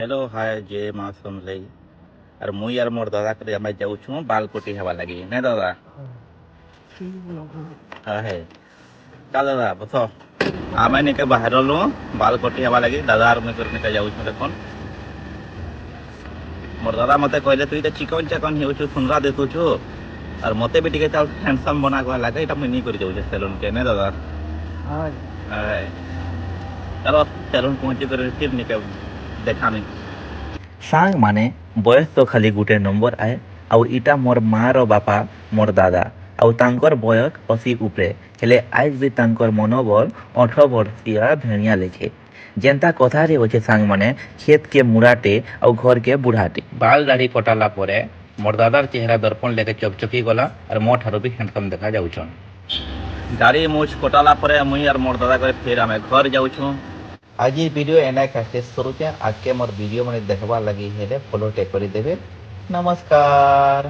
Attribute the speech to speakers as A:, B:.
A: Hello hi जय माँ समलई और मुई और मोर दादा करे हमें जाऊ छू बाल कोटी हवा लगी ने दादा हाँ है का दादा बतो आमे निके बाहर लो बाल कोटी हवा लगी दादा और मैं करने का जाऊ छू देखोन मोर दादा मते कहले तुई तो चिकन चिकन हेउ छु सुनरा देखु छु और मते भी टिके चल हैंडसम बना को लागे एटा मुई नहीं कर जाऊ छे सैलून के ने दादा
B: हाँ
A: हाय चलो सैलून पहुंचे कर फिर निके देखामी सांग माने बयस तो खाली गुटे नंबर आए आउ इटा मोर माँ रो बापा मोर दादा आउ तांकर बयस 80 उपरे हेले आज भी तांकर मनोबल 18 वर्षीय भेणिया लेखे जेंता कथा रे होचे सांग माने खेत के मुराटे आउ घर के बुढ़ाटे बाल दाढ़ी कटाला परे मोर दादार चेहरा दर्पण लेके चकचकी गला और मो ठारो भी हैंडसम देखा जाउछन दाढ़ी मूछ कटाला परे मुई और मोर दादा करे फिर आमे घर जाउछु आज ये वीडियो एना काटे शुरू के आगे मोर वीडियो मैंने देखवा लगी है फॉलो टे कर देवे नमस्कार।